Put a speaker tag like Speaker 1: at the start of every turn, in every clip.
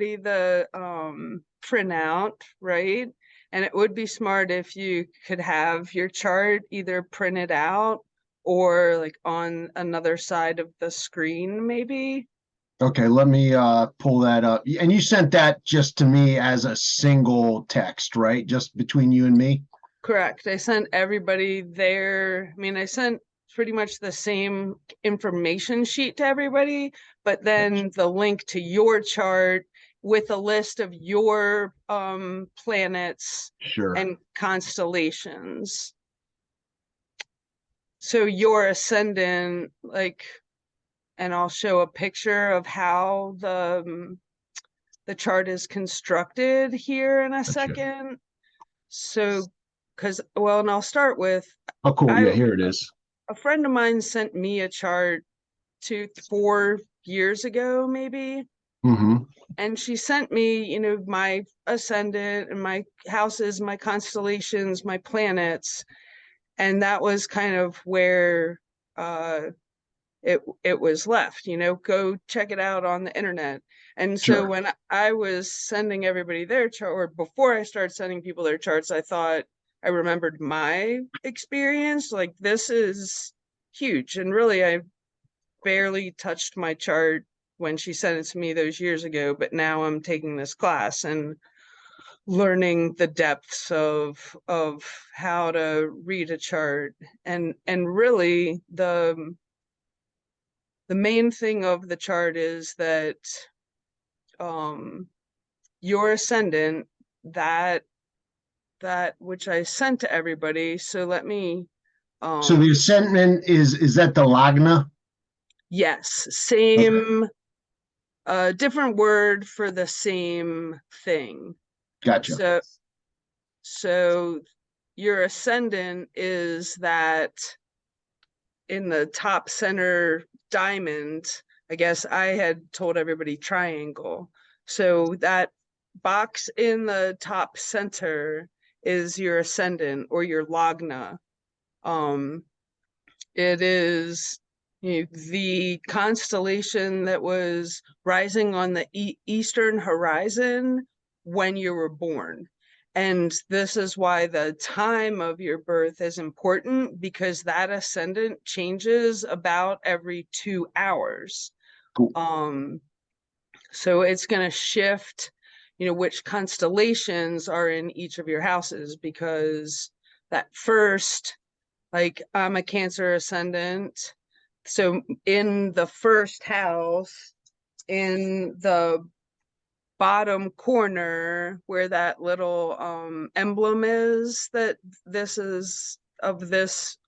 Speaker 1: the printout, right? And it would be smart if you could have your chart either printed out or like on another side of the screen, maybe.
Speaker 2: Okay, let me pull that up. And you sent that just to me as a single text, right? Just between you and me?
Speaker 1: Correct. I sent everybody there. I mean, I sent pretty much the same information sheet to everybody, but then the link to your chart with a list of your planets
Speaker 2: Sure.
Speaker 1: and constellations. So your ascendant, like, and I'll show a picture of how the chart is constructed here in a
Speaker 2: Gotcha.
Speaker 1: second. So, because, well, and I'll start with,
Speaker 2: Oh, cool.
Speaker 1: I
Speaker 2: Yeah, here it is.
Speaker 1: a friend of mine sent me a chart 4 years ago, maybe.
Speaker 2: Mm-hmm.
Speaker 1: And she sent me, my ascendant and my houses, my constellations, my planets. And that was kind of where uh it was left, go check it out on the internet. And so
Speaker 2: Sure.
Speaker 1: when I was sending everybody their chart, or before I started sending people their charts, I thought I remembered my experience. Like, this is huge. And really, I barely touched my chart when she sent it to me those years ago, but now I'm taking this class and learning the depths of how to read a chart. And really, the main thing of the chart is that um your ascendant, that which I sent to everybody. So let me
Speaker 2: So the ascendant is that the Lagna?
Speaker 1: yes,
Speaker 2: Okay,
Speaker 1: same different word for the same thing.
Speaker 2: gotcha.
Speaker 1: So so your ascendant is that in the top center diamond. I guess I had told everybody triangle. So that box in the top center is your ascendant or your lagna. Um, it is, the constellation that was rising on the eastern horizon when you were born. And this is why the time of your birth is important, because that ascendant changes about every 2 hours.
Speaker 2: Cool.
Speaker 1: So it's going to shift, which constellations are in each of your houses, because that first, like, I'm a Cancer ascendant. So in the first house, in the bottom corner where that little emblem is, that this is of this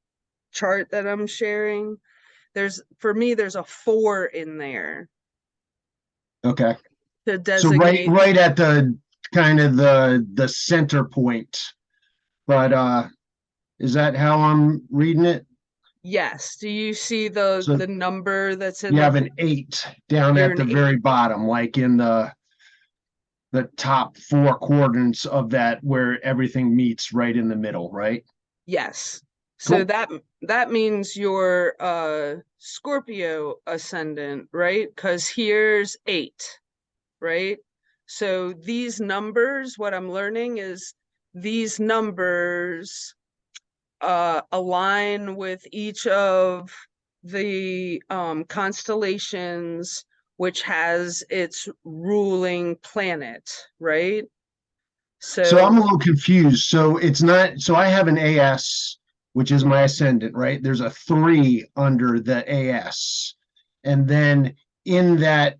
Speaker 1: chart that I'm sharing, for me, there's a 4 in there
Speaker 2: Okay.
Speaker 1: to
Speaker 2: So right
Speaker 1: designate.
Speaker 2: right at the kind of the center point. But is that how I'm reading it?
Speaker 1: Yes. Do you see the
Speaker 2: So
Speaker 1: the number that's in
Speaker 2: you
Speaker 1: the
Speaker 2: have an 8 down
Speaker 1: you're
Speaker 2: at
Speaker 1: an
Speaker 2: the very
Speaker 1: 8?
Speaker 2: bottom, like in the top four quadrants of that where everything meets right in the middle, right?
Speaker 1: Yes. So
Speaker 2: Cool.
Speaker 1: that means you're Scorpio ascendant, right? Because here's 8, right? So these numbers, what I'm learning is these numbers align with each of the constellations, which has its ruling planet, right?
Speaker 2: So I'm
Speaker 1: So
Speaker 2: a little confused. So it's not, so I have an AS, which is my ascendant, right? There's a 3 under the AS. And then in that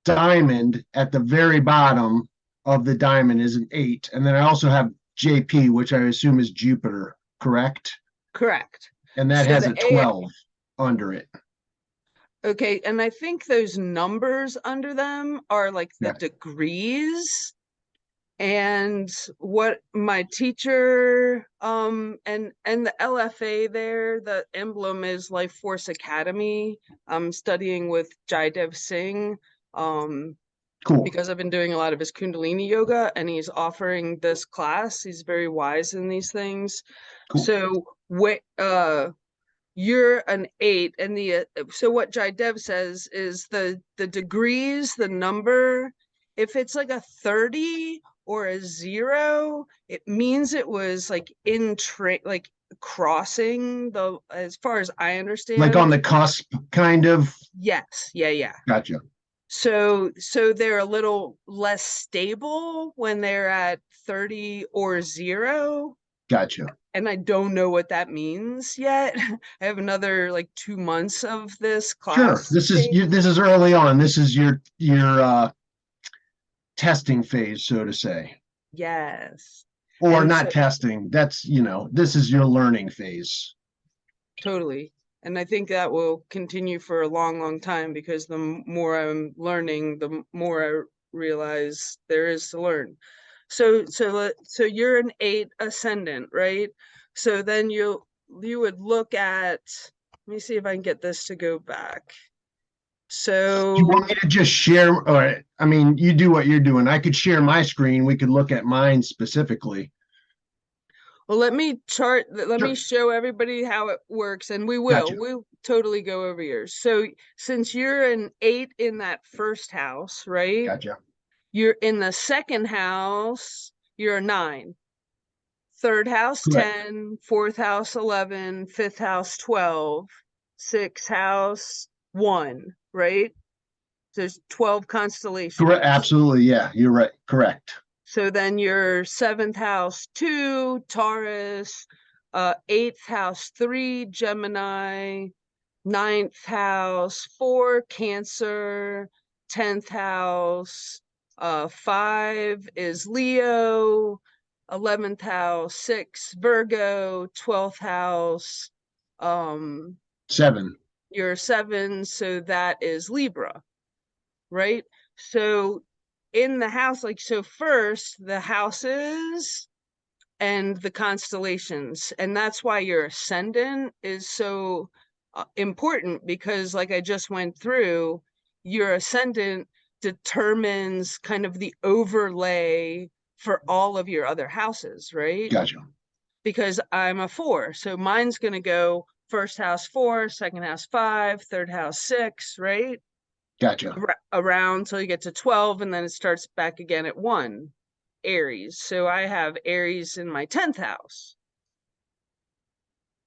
Speaker 2: diamond at the very bottom of the diamond is an 8. And then I also have JP, which I assume is Jupiter, correct?
Speaker 1: correct.
Speaker 2: And that
Speaker 1: So
Speaker 2: has
Speaker 1: the
Speaker 2: a
Speaker 1: A,
Speaker 2: 12 under it.
Speaker 1: okay, and I think those numbers under them are like the
Speaker 2: Yeah.
Speaker 1: degrees. And what my teacher and the LFA there, the emblem is Life Force Academy. I'm studying with Jaidev Singh
Speaker 2: Cool.
Speaker 1: because I've been doing a lot of his Kundalini yoga, and he's offering this class. He's very wise in these things.
Speaker 2: Cool.
Speaker 1: So what you're an 8, and the so what Jaidev says is the degrees, the number if it's like a 30 or a 0, it means it was like like crossing the, as far as I
Speaker 2: Like on
Speaker 1: understand.
Speaker 2: the cusp, kind of.
Speaker 1: Yes, yeah, yeah.
Speaker 2: Gotcha.
Speaker 1: So they're a little less stable when they're at 30 or 0,
Speaker 2: Gotcha.
Speaker 1: and I don't know what that means yet. I have another like 2 months of this
Speaker 2: Sure.
Speaker 1: class to take.
Speaker 2: This is early on. This is your testing phase, so to say.
Speaker 1: Yes.
Speaker 2: Or
Speaker 1: And
Speaker 2: not
Speaker 1: so
Speaker 2: testing. That's, this is your learning phase.
Speaker 1: totally. And I think that will continue for a long, long time, because the more I'm learning, the more I realize there is to learn. So you're an 8 ascendant, right? So then you would look at, let me see if I can get this to go back.
Speaker 2: You
Speaker 1: So,
Speaker 2: want me to just share? Or, I mean, you do what you're doing. I could share my screen. We could look at mine specifically.
Speaker 1: well, let me
Speaker 2: Sure.
Speaker 1: show everybody how it works, and
Speaker 2: Gotcha.
Speaker 1: we'll totally go over yours. So since you're an 8 in that first house, right?
Speaker 2: Gotcha.
Speaker 1: You're in the second house, you're a 9. Third house,
Speaker 2: Correct.
Speaker 1: 10, fourth house, 11, fifth house, 12, sixth house, 1, right? There's 12
Speaker 2: Correct.
Speaker 1: constellations.
Speaker 2: Absolutely. Yeah, you're right. Correct.
Speaker 1: So then your seventh house, 2, Taurus, eighth house, 3, Gemini, ninth house, 4, Cancer, 10th house, 5 is Leo, 11th house, 6, Virgo, 12th house, um,
Speaker 2: 7.
Speaker 1: your 7, so that is Libra, right? So in the house, like, so first the houses and the constellations, and that's why your ascendant is so important, because like I just went through, your ascendant determines kind of the overlay for all of your other houses, right?
Speaker 2: Gotcha.
Speaker 1: Because I'm a 4, so mine's going to go first house 4, second house 5, third house 6, right?
Speaker 2: Gotcha.
Speaker 1: Around till you get to 12, and then it starts back again at 1, Aries. So I have Aries in my 10th house,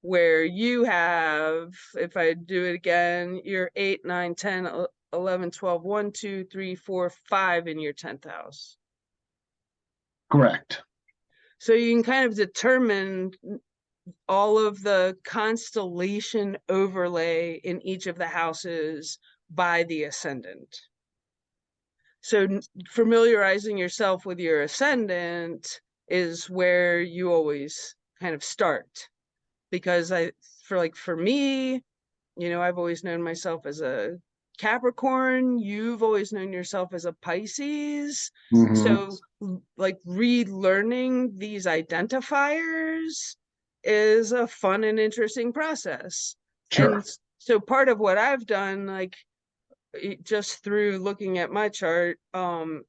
Speaker 1: where you have, if I do it again, you're 8, 9, 10, 11, 12, 1, 2, 3, 4, 5 in your 10th house.
Speaker 2: Correct.
Speaker 1: So you can kind of determine all of the constellation overlay in each of the houses by the ascendant. So familiarizing yourself with your ascendant is where you always kind of start, because for me, I've always known myself as a Capricorn, you've always known yourself as a Pisces.
Speaker 2: Hmm.
Speaker 1: So like relearning these identifiers is a fun and interesting process. And
Speaker 2: Sure.
Speaker 1: so part of what I've done, like, just through looking at my chart,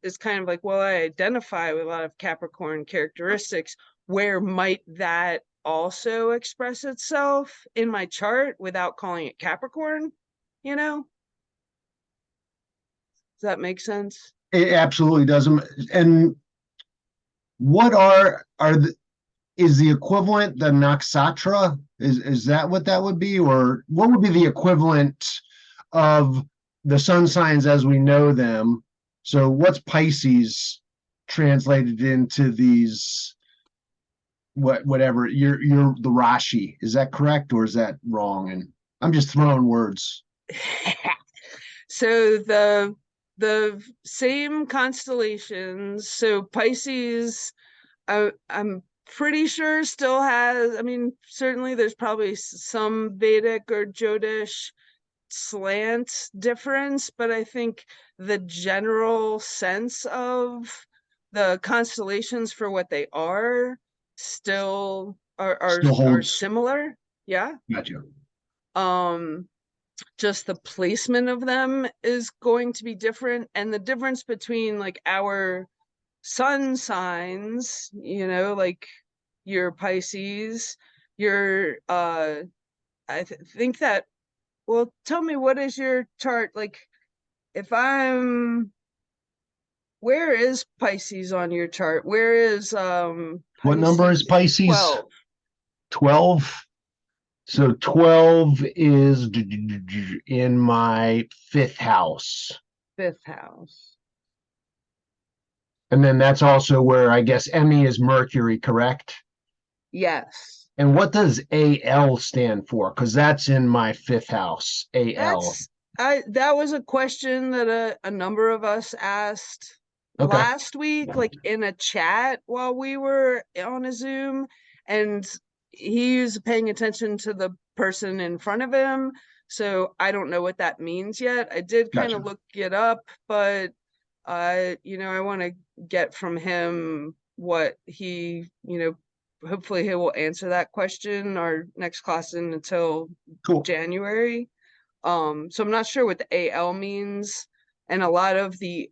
Speaker 1: is kind of like, well, I identify with a lot of Capricorn characteristics. Where might that also express itself in my chart without calling it Capricorn? You know, does that make sense?
Speaker 2: It absolutely doesn't. And what are the, is the equivalent the nakshatra? Is that what that would be, or what would be the equivalent of the sun signs as we know them? So what's Pisces translated into these, whatever, you're the Rashi? Is that correct, or is that wrong? And I'm just throwing words.
Speaker 1: So the same constellations. So Pisces, I'm pretty sure still has, I mean, certainly there's probably some Vedic or Jyotish slant difference, but I think the general sense of the constellations for what they are still
Speaker 2: Still
Speaker 1: are
Speaker 2: holds.
Speaker 1: similar. Yeah.
Speaker 2: Gotcha.
Speaker 1: Um, just the placement of them is going to be different, and the difference between like our sun signs, like your Pisces, your think that, well, tell me, what is your chart like? If I'm Where is Pisces on your chart? Where is
Speaker 2: What number is
Speaker 1: Pisces
Speaker 2: Pisces?
Speaker 1: 12?
Speaker 2: 12. So 12 is in my fifth house.
Speaker 1: Fifth house.
Speaker 2: And then that's also where I guess Emmy is Mercury, correct?
Speaker 1: Yes.
Speaker 2: And what does AL stand for? Because that's in my fifth house, AL.
Speaker 1: That's I that was a question that a number of us asked
Speaker 2: Okay.
Speaker 1: last week, like in a chat while we were on a Zoom, and he was paying attention to the person in front of him. So I don't know what that means yet. I did kind
Speaker 2: Gotcha.
Speaker 1: of look it up, but I want to get from him what he, hopefully he will answer that question our next class in until
Speaker 2: Cool.
Speaker 1: January. So I'm not sure what the AL means. And a lot of the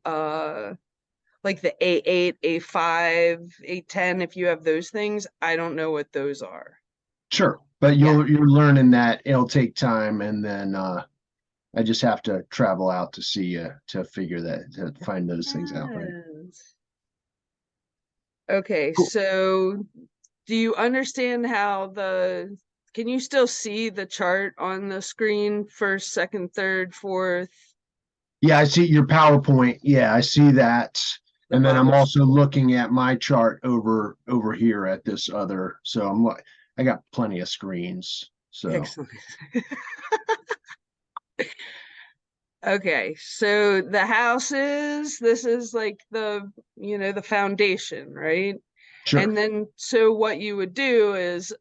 Speaker 1: like the A8, A5, A10, if you have those things, I don't know what those are.
Speaker 2: Sure. But
Speaker 1: Yeah.
Speaker 2: you're learning that it'll take time, and then I just have to travel out to see you to figure that to find those things out, right?
Speaker 1: Yes. Okay,
Speaker 2: Cool.
Speaker 1: so do you understand how can you still see the chart on the screen? First, second, third, fourth,
Speaker 2: Yeah, I see your PowerPoint. Yeah, I see that.
Speaker 1: the
Speaker 2: And then I'm
Speaker 1: bubbles?
Speaker 2: also looking at my chart over here at this other. So I got plenty of screens. So
Speaker 1: Excellent. Okay, so the houses, this is like the foundation, right?
Speaker 2: sure.
Speaker 1: And then, so what you would do is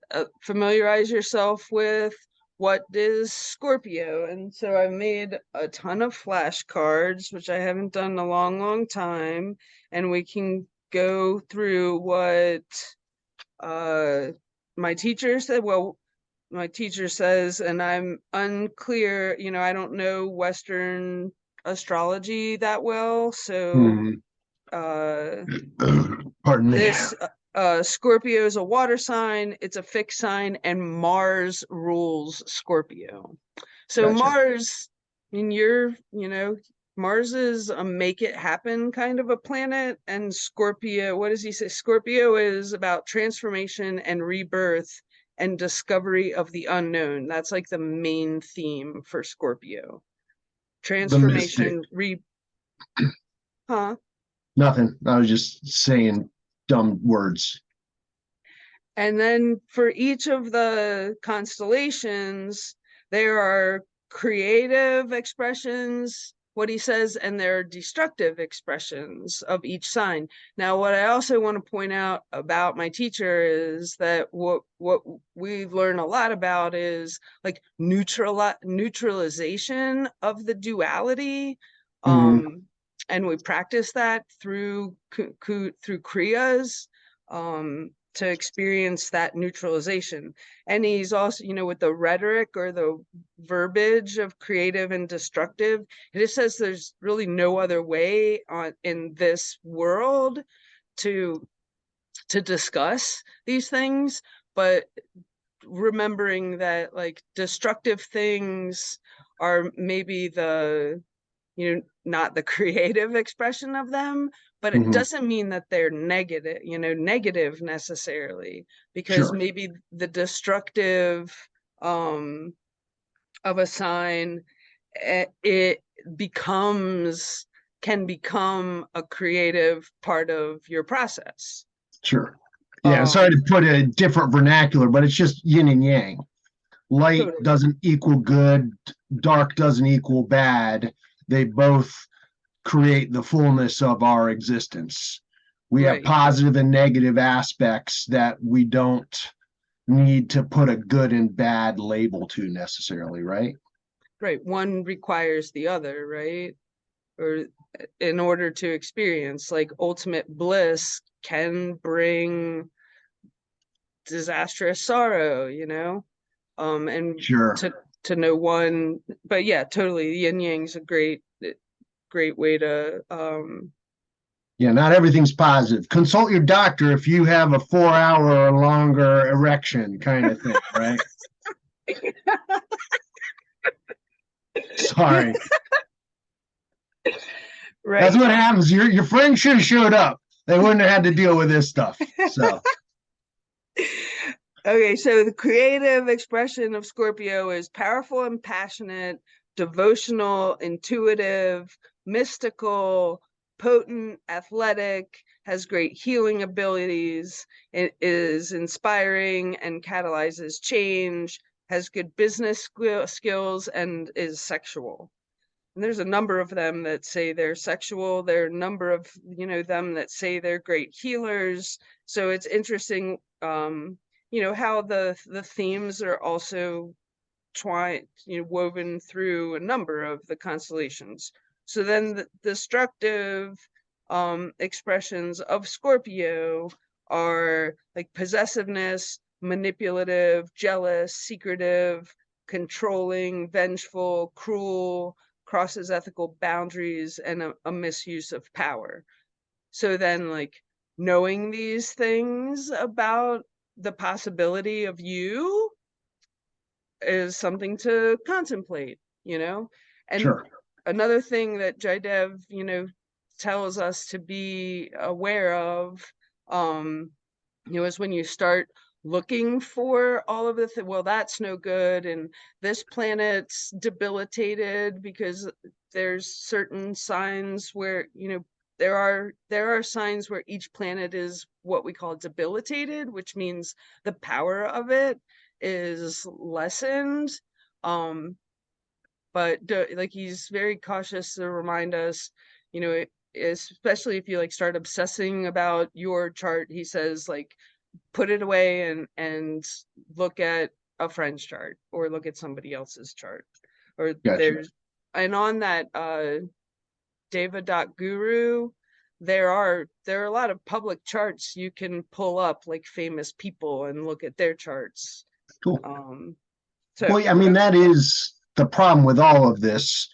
Speaker 1: familiarize yourself with what is Scorpio. And so I made a ton of flashcards, which I haven't done in a long, long time. And we can go through what uh, my teacher said. Well, my teacher says, and I'm unclear, I don't know Western astrology that well. So
Speaker 2: Mhm.
Speaker 1: uh
Speaker 2: Pardon me.
Speaker 1: this Scorpio is a water sign, it's a fixed sign, and Mars rules Scorpio. So
Speaker 2: Gotcha.
Speaker 1: Mars, in your, Mars is a make it happen kind of a planet, and Scorpio, what does he say? Scorpio is about transformation and rebirth and discovery of the unknown. That's like the main theme for Scorpio.
Speaker 2: The mystic.
Speaker 1: Transformation, huh?
Speaker 2: Nothing. I was just saying dumb words.
Speaker 1: And then for each of the constellations, there are creative expressions, what he says, and there are destructive expressions of each sign. Now, what I also want to point out about my teacher is that what we learn a lot about is like neutralization of the duality.
Speaker 2: Mhm.
Speaker 1: Um, and we practice that through kriyas. To experience that neutralization. And he's also, with the rhetoric or the verbiage of creative and destructive, it just says there's really no other way in this world to discuss these things, but remembering that like destructive things are maybe not the creative expression of them, but it
Speaker 2: Mhm.
Speaker 1: doesn't mean that they're negative necessarily, because
Speaker 2: Sure.
Speaker 1: maybe the destructive um of a sign, it becomes can become a creative part of your process.
Speaker 2: Sure. Yeah. Sorry to
Speaker 1: Um
Speaker 2: put a different vernacular, but it's just yin and yang. Light
Speaker 1: totally.
Speaker 2: doesn't equal good, dark doesn't equal bad. They both create the fullness of our existence. We have
Speaker 1: Right,
Speaker 2: positive and negative aspects that we don't need to put a good and bad label to necessarily, right?
Speaker 1: right, one requires the other, right? Or in order to experience like ultimate bliss can bring disastrous sorrow, and
Speaker 2: Sure.
Speaker 1: to know one, but yeah, totally, yin yang's a great way to
Speaker 2: Yeah, not everything's positive. Consult your doctor if you have a 4 hour or longer erection kind of thing, right? Sorry. That's
Speaker 1: Right.
Speaker 2: what happens. Your friend should have showed up. They wouldn't have had to deal with this stuff. So
Speaker 1: Okay, so the creative expression of Scorpio is powerful and passionate, devotional, intuitive, mystical, potent, athletic, has great healing abilities, it is inspiring and catalyzes change, has good business skills, and is sexual. And there's a number of them that say they're sexual. There are a number of, them that say they're great healers. So it's interesting, how the themes are also woven through a number of the constellations. So then the destructive expressions of Scorpio are like possessiveness, manipulative, jealous, secretive, controlling, vengeful, cruel, crosses ethical boundaries, and a misuse of power. So then, like, knowing these things about the possibility of you is something to contemplate. And
Speaker 2: sure.
Speaker 1: another thing that Jaidev, tells us to be aware of, um, is when you start looking for all of well, that's no good, and this planet's debilitated because there's certain signs where, there are signs where each planet is what we call debilitated, which means the power of it is lessened. Um, but like, he's very cautious to remind us, especially if you like start obsessing about your chart. He says, like, put it away and look at a friend's chart or look at somebody else's chart. Or
Speaker 2: Gotcha.
Speaker 1: there's and on that Deva.guru, there are a lot of public charts you can pull up, like famous people, and look at their charts.
Speaker 2: Cool.
Speaker 1: Um,
Speaker 2: Well,
Speaker 1: so
Speaker 2: I mean, that is the problem with all of this.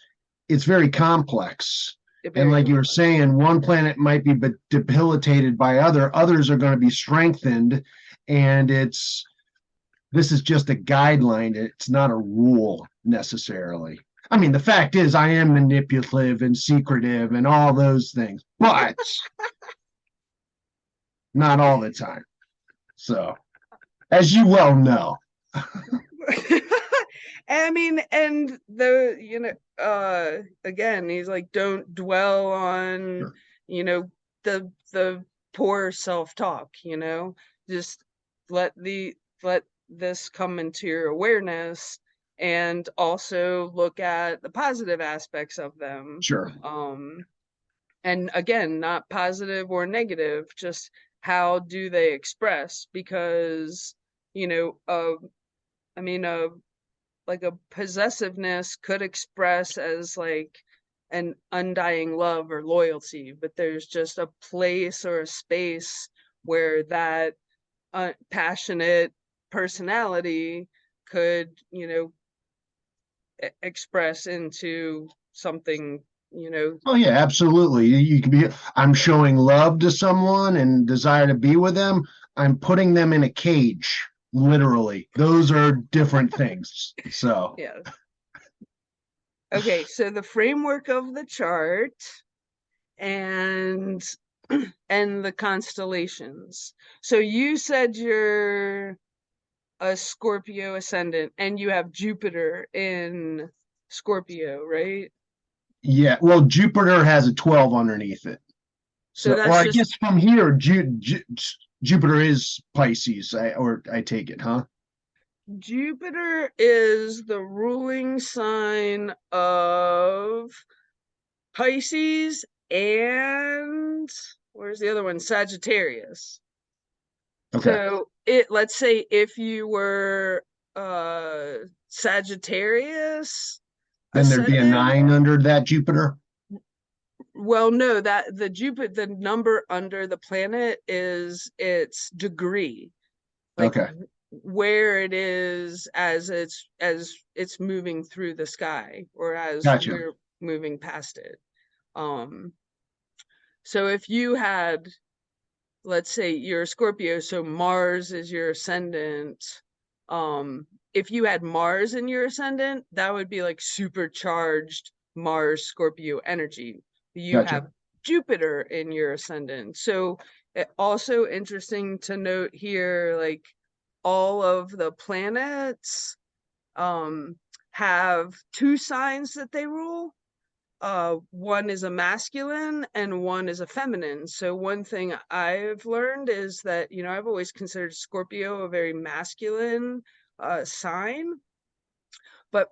Speaker 2: It's very complex. And
Speaker 1: very
Speaker 2: like you were
Speaker 1: complex.
Speaker 2: saying, one planet might be debilitated by others are going to be strengthened. And this is just a guideline. It's not a rule necessarily. I mean, the fact is, I am manipulative and secretive and all those things, but not all the time. So, as you well know,
Speaker 1: I mean, and again, he's like, don't dwell on, you know, the poor self-talk, just let the let this come into your awareness, and also look at the positive aspects of them.
Speaker 2: sure.
Speaker 1: And again, not positive or negative, just how do they express? Because, I mean, like a possessiveness could express as like an undying love or loyalty, but there's just a place or a space where that passionate personality could, express into something,
Speaker 2: Oh yeah, absolutely. You can be, I'm showing love to someone and desire to be with them. I'm putting them in a cage, literally. Those are different things. So,
Speaker 1: yeah. Okay, so the framework of the chart and and the constellations. So you said you're a Scorpio ascendant and you have Jupiter in Scorpio, right?
Speaker 2: yeah, well, Jupiter has a 12 underneath it.
Speaker 1: So
Speaker 2: So, or
Speaker 1: that's
Speaker 2: I
Speaker 1: just
Speaker 2: guess from here, Jupiter is Pisces, or I take it, huh?
Speaker 1: Jupiter is the ruling sign of Pisces, and where's the other one? Sagittarius.
Speaker 2: Okay.
Speaker 1: So let's say if you were Sagittarius
Speaker 2: Then there'd be a
Speaker 1: ascendant,
Speaker 2: 9 under that Jupiter.
Speaker 1: well, no, that the number under the planet is its degree, like
Speaker 2: Okay.
Speaker 1: where it is as it's moving through the sky, or as
Speaker 2: Gotcha.
Speaker 1: we're moving past it. Um, so if you had, let's say you're a Scorpio, so Mars is your ascendant. If you had Mars in your ascendant, that would be like supercharged Mars Scorpio energy. You
Speaker 2: Gotcha.
Speaker 1: have Jupiter in your ascendant. So also interesting to note here, like all of the planets um have two signs that they rule. One is a masculine and one is a feminine. So one thing I've learned is that, I've always considered Scorpio a very masculine sign, but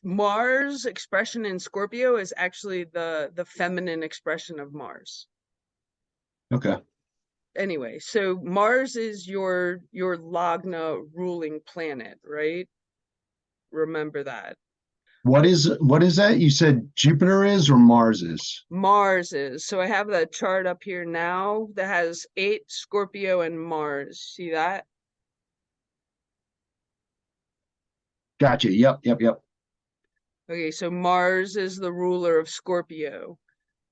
Speaker 1: Mars expression in Scorpio is actually the feminine expression of Mars.
Speaker 2: Okay.
Speaker 1: Anyway, so Mars is your Lagna ruling planet, right? Remember that.
Speaker 2: What is that? You said Jupiter is or Mars is?
Speaker 1: Mars is. So I have that chart up here now that has 8 Scorpio and Mars. See that?
Speaker 2: Gotcha. Yep, yep, yep.
Speaker 1: Okay, so Mars is the ruler of Scorpio.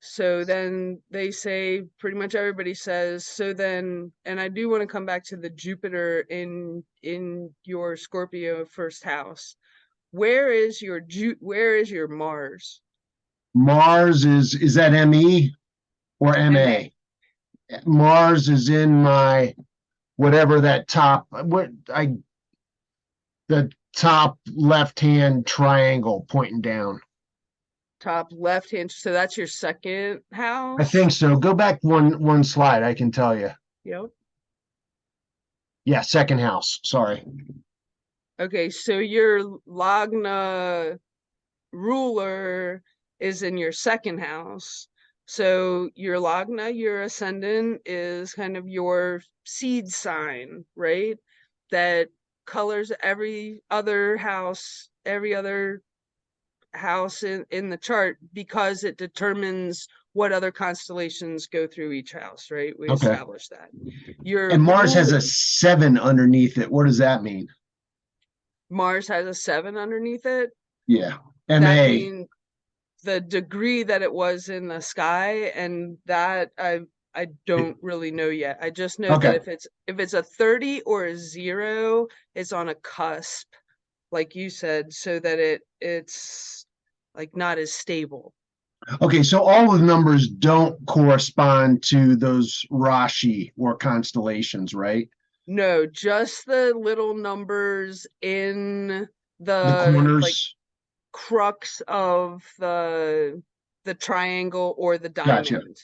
Speaker 1: So then they say, pretty much everybody says, so then, and I do want to come back to the Jupiter in your Scorpio first house. Where is your Mars?
Speaker 2: Mars is that ME or
Speaker 1: MA.
Speaker 2: MA? Mars is in my whatever that top what I the top left hand triangle pointing down.
Speaker 1: Top left hand. So that's your second
Speaker 2: I think
Speaker 1: house.
Speaker 2: so. Go back one slide, I can tell you.
Speaker 1: Yep.
Speaker 2: Yeah, second house. Sorry.
Speaker 1: Okay, so your Lagna ruler is in your second house. So your Lagna, your ascendant, is kind of your seed sign, right? That colors every other house in the chart because it determines what other constellations go through each house, right? We
Speaker 2: Okay.
Speaker 1: established that. Your
Speaker 2: And Mars has
Speaker 1: ruler,
Speaker 2: a 7 underneath it. What does that mean?
Speaker 1: Mars has a 7 underneath it.
Speaker 2: Yeah.
Speaker 1: That
Speaker 2: MA.
Speaker 1: means the degree that it was in the sky, and that I don't really know yet. I just know that
Speaker 2: Okay.
Speaker 1: if it's a 30 or a 0, it's on a cusp, like you said, so that it's like not as stable.
Speaker 2: Okay, so all the numbers don't correspond to those Rashi or constellations, right?
Speaker 1: No, just the little numbers in
Speaker 2: The
Speaker 1: the like
Speaker 2: corners.
Speaker 1: crux of the triangle or the
Speaker 2: Gotcha.
Speaker 1: diamond.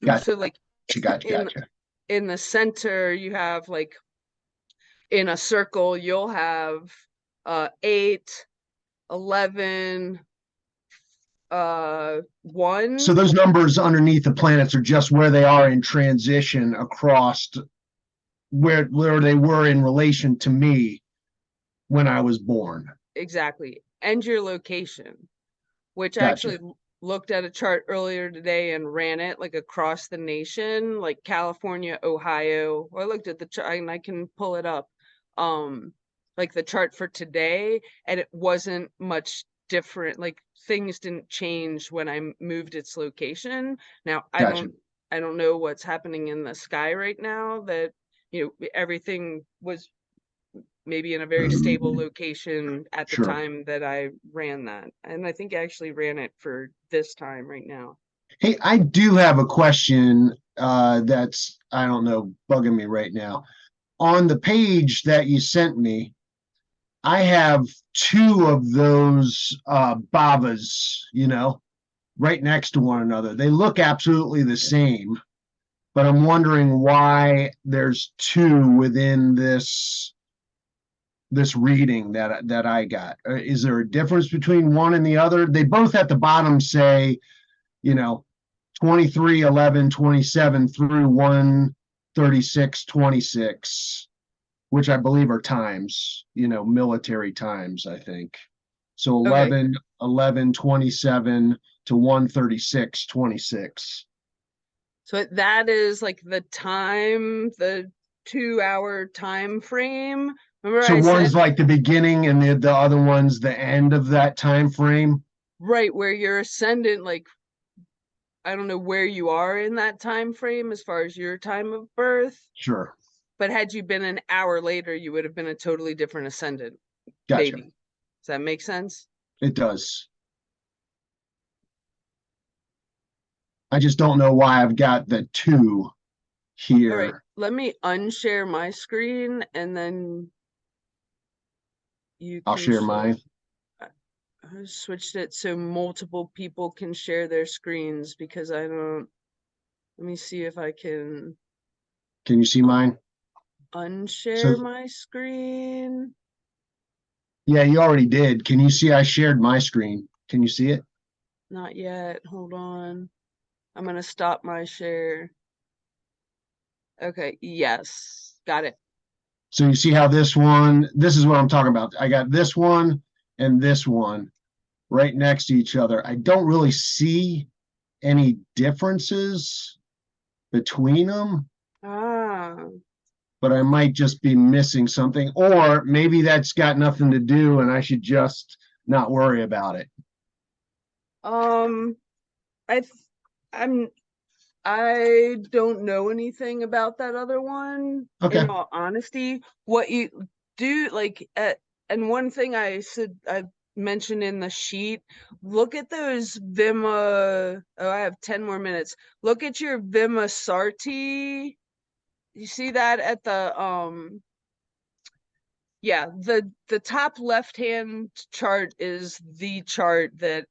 Speaker 2: Gotcha.
Speaker 1: So like
Speaker 2: Gotcha.
Speaker 1: in
Speaker 2: Gotcha.
Speaker 1: in the center you have like in a circle you'll have 8, 11, 1.
Speaker 2: So those numbers underneath the planets are just where they are in transition across where they were in relation to me when I was born.
Speaker 1: Exactly. And your location, which I
Speaker 2: Gotcha.
Speaker 1: actually looked at a chart earlier today and ran it like across the nation, like California, Ohio. I looked at the chart and I can pull it up. Um, like the chart for today, and it wasn't much different. Like things didn't change when I moved its location. Now
Speaker 2: Gotcha.
Speaker 1: I don't know what's happening in the sky right now that everything was maybe in a very stable location at the
Speaker 2: Sure.
Speaker 1: time that I ran that. And I think I actually ran it for this time right now.
Speaker 2: Hey, I do have a question that's, I don't know, bugging me right now. On the page that you sent me, I have two of those bhavas, right next to one another. They look absolutely the same, but I'm wondering why there's two within this reading that I got. Is there a difference between one and the other? They both at the bottom say, you know, 23, 11, 27 through 136, 26, which I believe are times, military times, I think. So
Speaker 1: Okay.
Speaker 2: 11, 11, 27 to 136, 26.
Speaker 1: So that is like the 2-hour time frame. Remember
Speaker 2: So
Speaker 1: I
Speaker 2: one's
Speaker 1: said,
Speaker 2: like the beginning and the other one's the end of that time frame.
Speaker 1: right, where your ascendant, like, I don't know where you are in that time frame as far as your time of birth,
Speaker 2: Sure.
Speaker 1: but had you been an hour later, you would have been a totally different ascendant,
Speaker 2: Gotcha.
Speaker 1: maybe. Does that make sense?
Speaker 2: It does. I just don't know why I've got the two
Speaker 1: All right,
Speaker 2: here.
Speaker 1: let me unshare my screen and then you
Speaker 2: I'll
Speaker 1: can
Speaker 2: share
Speaker 1: share.
Speaker 2: mine.
Speaker 1: I switched it so multiple people can share their screens because I don't. Let me see if I can
Speaker 2: Can you see
Speaker 1: uh,
Speaker 2: mine?
Speaker 1: unshare
Speaker 2: So
Speaker 1: my screen.
Speaker 2: yeah, you already did. Can you see I shared my screen? Can you see it?
Speaker 1: Not yet. Hold on. I'm gonna stop my share. Okay, yes. Got it.
Speaker 2: So you see how this is what I'm talking about. I got this one and this one right next to each other. I don't really see any differences between them,
Speaker 1: Ah.
Speaker 2: but I might just be missing something, or maybe that's got nothing to do and I should just not worry about it.
Speaker 1: Um, I th- I'm I don't know anything about that other one, in
Speaker 2: Okay.
Speaker 1: all honesty. What you do, like, and one thing I mentioned in the sheet, look at those Vima. Oh, I have 10 more minutes. Look at your Vima Sarti. You see that at the yeah, the top left hand chart is the chart that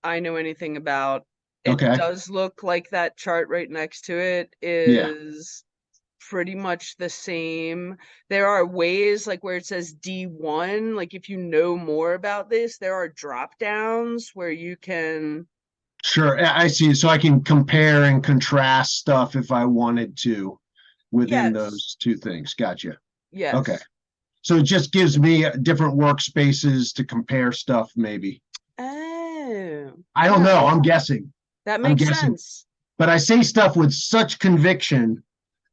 Speaker 1: I know anything about. It
Speaker 2: Okay.
Speaker 1: does look like that chart right next to it
Speaker 2: Yeah.
Speaker 1: is pretty much the same. There are ways, like where it says D1, like if you know more about this, there are drop downs where you can.
Speaker 2: Sure. I see. So I can compare and contrast stuff if I wanted to within
Speaker 1: Yes,
Speaker 2: those two things. Gotcha. Okay.
Speaker 1: yes.
Speaker 2: So it just gives me different workspaces to compare stuff, maybe.
Speaker 1: Oh,
Speaker 2: I don't
Speaker 1: yeah,
Speaker 2: know. I'm guessing.
Speaker 1: that
Speaker 2: I'm
Speaker 1: makes
Speaker 2: guessing.
Speaker 1: sense.
Speaker 2: But I say stuff with such conviction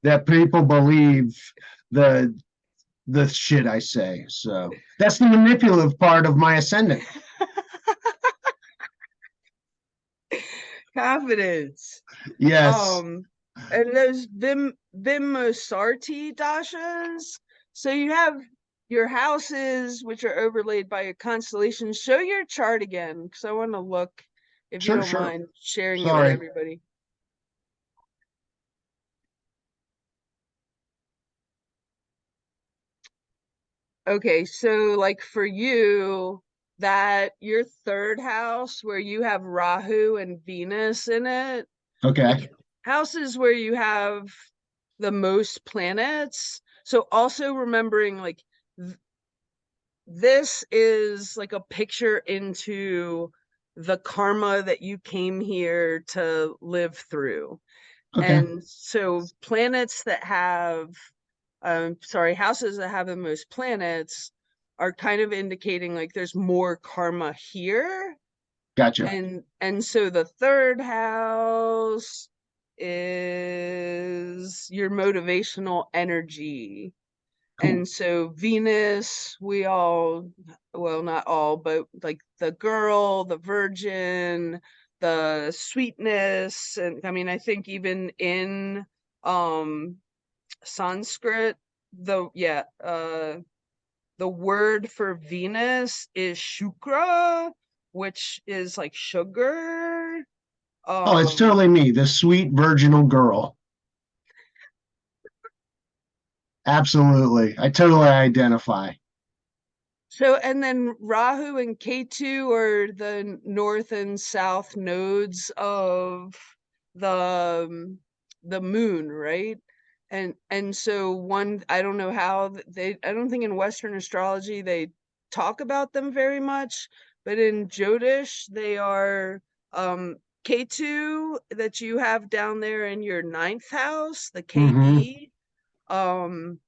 Speaker 2: that people believe the the shit I say. So that's the manipulative part of my ascendant.
Speaker 1: Confidence.
Speaker 2: Yes.
Speaker 1: Um, and those Vimosarti dashas. So you have your houses, which are overlaid by your constellations. Show your chart again, because I want to look, if you
Speaker 2: Sure,
Speaker 1: don't
Speaker 2: sure.
Speaker 1: mind sharing it with
Speaker 2: Sorry.
Speaker 1: everybody. Okay, so like for you, that your third house where you have Rahu and Venus in it,
Speaker 2: Okay.
Speaker 1: like houses where you have the most planets. So also remembering like th this is like a picture into the karma that you came here to live through.
Speaker 2: Okay.
Speaker 1: And so planets that have sorry, houses that have the most planets are kind of indicating like there's more karma here.
Speaker 2: Gotcha.
Speaker 1: And so the third house is your motivational energy.
Speaker 2: Cool.
Speaker 1: And so Venus, we all, well, not all, but like the girl, the virgin, the sweetness, and I mean, I think even in um Sanskrit, the word for Venus is Shukra, which is like sugar.
Speaker 2: Oh, it's
Speaker 1: Um,
Speaker 2: totally me, the sweet virginal girl. Absolutely. I totally identify.
Speaker 1: so and then Rahu and Ketu are the north and south nodes of the the moon, right? And so one, I don't know how they, I don't think in Western astrology they talk about them very much, but in Jyotish they are Ketu that you have down there in your ninth house, the
Speaker 2: Mm-hmm.
Speaker 1: KE. Um,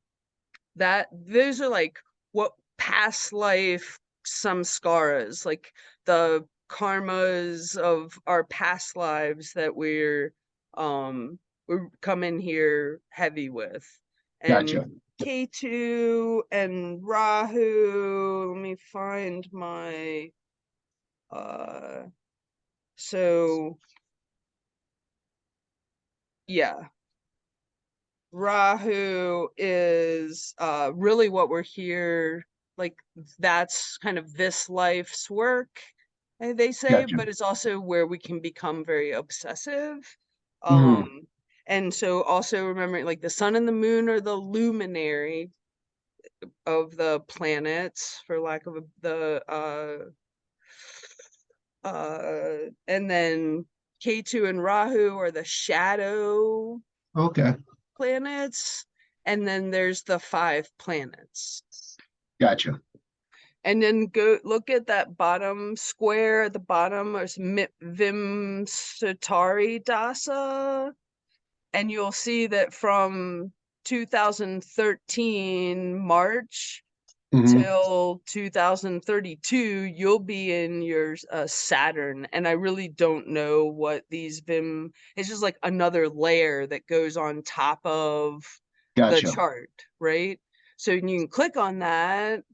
Speaker 1: that those are like what past life samskaras, like the karmas of our past lives that we're coming here heavy with. And
Speaker 2: Gotcha.
Speaker 1: K2 and Rahu, let me find my uh so yeah, Rahu is really what we're here, like that's kind of this life's work, they say,
Speaker 2: Gotcha.
Speaker 1: but it's also where we can become very obsessive.
Speaker 2: Mm,
Speaker 1: And so also remembering like the sun and the moon are the luminary of the planets, for lack of and then K2 and Rahu are the shadow
Speaker 2: okay,
Speaker 1: planets, and then there's the 5 planets.
Speaker 2: gotcha.
Speaker 1: And then go look at that bottom square at the bottom, there's Vimsatari Dasa, and you'll see that from 2013 March
Speaker 2: Hmm.
Speaker 1: till 2032 you'll be in your Saturn, and I really don't know what these Vim, it's just like another layer that goes on top of the
Speaker 2: Gotcha.
Speaker 1: chart, right? So you can click on that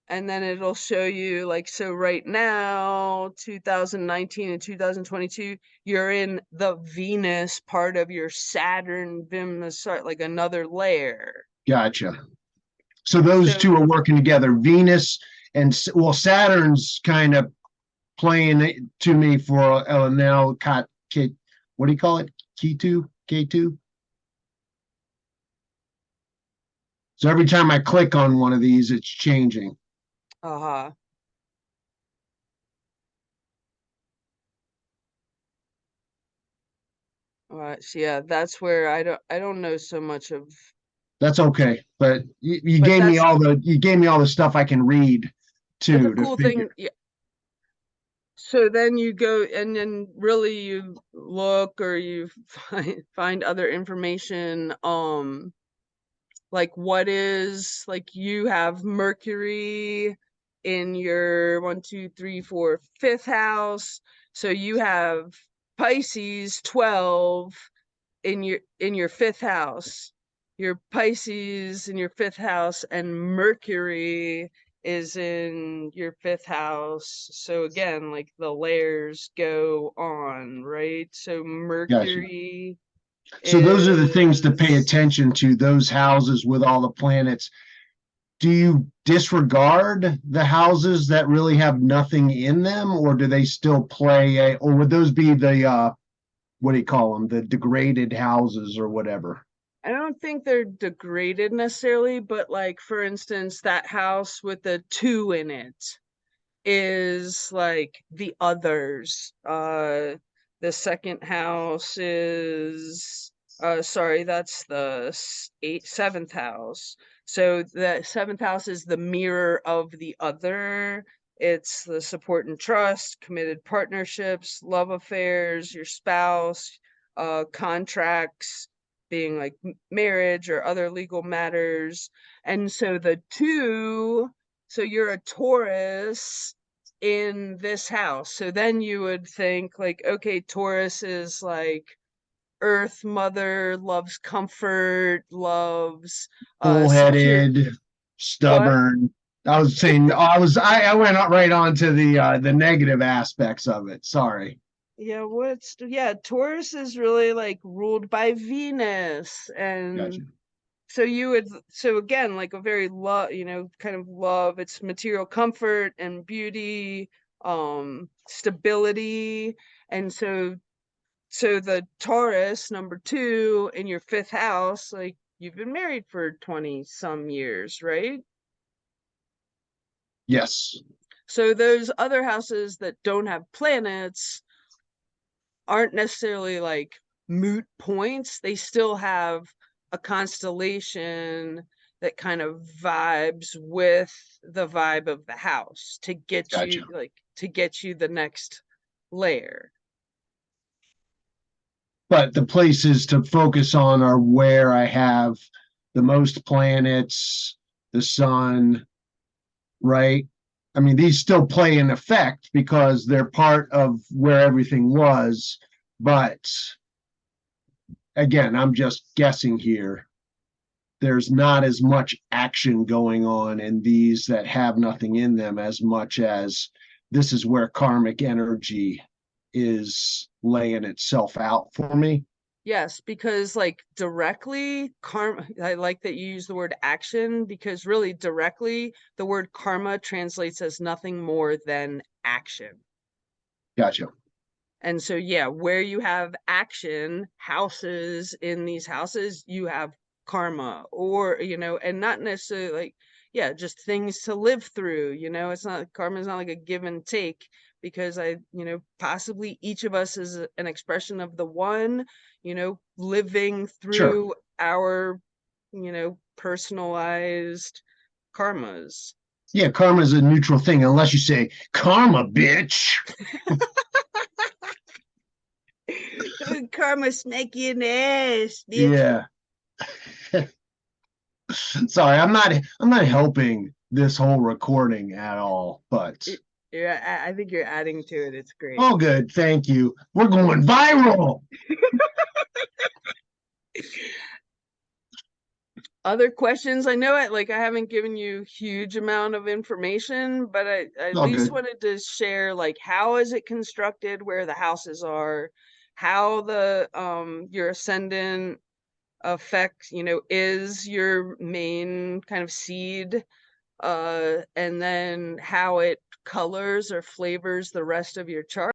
Speaker 1: and then it'll show you like, so right now 2019 and 2022 you're in the Venus part of your Saturn Venus, like another layer.
Speaker 2: Gotcha. So those
Speaker 1: So
Speaker 2: two are working together. Venus and well, Saturn's kind of playing it to me for now. What do you call it? K2, K2. So every time I click on one of these, it's changing.
Speaker 1: uh-huh. All right, so yeah, that's where I don't know so much of,
Speaker 2: That's okay, but you
Speaker 1: but
Speaker 2: gave me
Speaker 1: that's,
Speaker 2: all the stuff I can read
Speaker 1: but the
Speaker 2: too to
Speaker 1: cool
Speaker 2: figure.
Speaker 1: thing, yeah. So then you go and then really you look or you find other information, like what is, like you have Mercury in your 1, 2, 3, 4, 5th house, so you have Pisces 12 in your 5th house, your Pisces in your 5th house, and Mercury is in your 5th house. So again, like the layers go on, right? So
Speaker 2: Gotcha.
Speaker 1: Mercury
Speaker 2: So those are the things to pay
Speaker 1: is,
Speaker 2: attention to, those houses with all the planets. Do you disregard the houses that really have nothing in them, or do they still play a, or would those be the what do you call them, the degraded houses or whatever?
Speaker 1: I don't think they're degraded necessarily, but like for instance, that house with the 2 in it is like the others. The second house is, sorry, that's the 7th house. So the 7th house is the mirror of the other. It's the support and trust, committed partnerships, love affairs, your spouse, contracts, being like marriage or other legal matters. And so the 2, so you're a Taurus in this house. So then you would think like, okay, Taurus is like Earth Mother, loves comfort, loves secure.
Speaker 2: Bullheaded,
Speaker 1: What?
Speaker 2: stubborn. I was saying I went right on to the negative aspects of it. Sorry.
Speaker 1: Yeah, yeah, Taurus is really like ruled by Venus.
Speaker 2: Gotcha.
Speaker 1: And so you would, so again, like a very love, kind of love, it's material comfort and beauty, stability. And so the Taurus number 2 in your 5th house, like you've been married for 20 some years, right?
Speaker 2: Yes.
Speaker 1: So those other houses that don't have planets aren't necessarily like moot points. They still have a constellation that kind of vibes with the vibe of the house to get
Speaker 2: Gotcha.
Speaker 1: you, like to get you the next layer.
Speaker 2: But the places to focus on are where I have the most planets, the sun, right? I mean, these still play an effect because they're part of where everything was. But again, I'm just guessing here. There's not as much action going on in these that have nothing in them as much as this is where karmic energy is laying itself out for me.
Speaker 1: Yes, because like directly karma, I like that you use the word action, because really directly the word karma translates as nothing more than action.
Speaker 2: Gotcha.
Speaker 1: And so, yeah, where you have action houses in these houses, you have karma, or, and not necessarily like, yeah, just things to live through. It's not, karma is not like a give and take, because possibly each of us is an expression of the one, living
Speaker 2: Sure.
Speaker 1: through our, personalized karmas.
Speaker 2: Yeah, karma is a neutral thing unless you say karma, bitch.
Speaker 1: Karma smack you in the ass, bitch.
Speaker 2: Yeah. Sorry, I'm not helping this whole recording at all, but
Speaker 1: Yeah, I think you're adding to it. It's great.
Speaker 2: oh good, thank you. We're going viral.
Speaker 1: Other questions? I know I haven't given you huge amount of information, but I at
Speaker 2: All
Speaker 1: least
Speaker 2: good.
Speaker 1: wanted to share like how is it constructed, where the houses are, how the your ascendant affect, is your main kind of seed, and then how it colors or flavors the rest of your chart.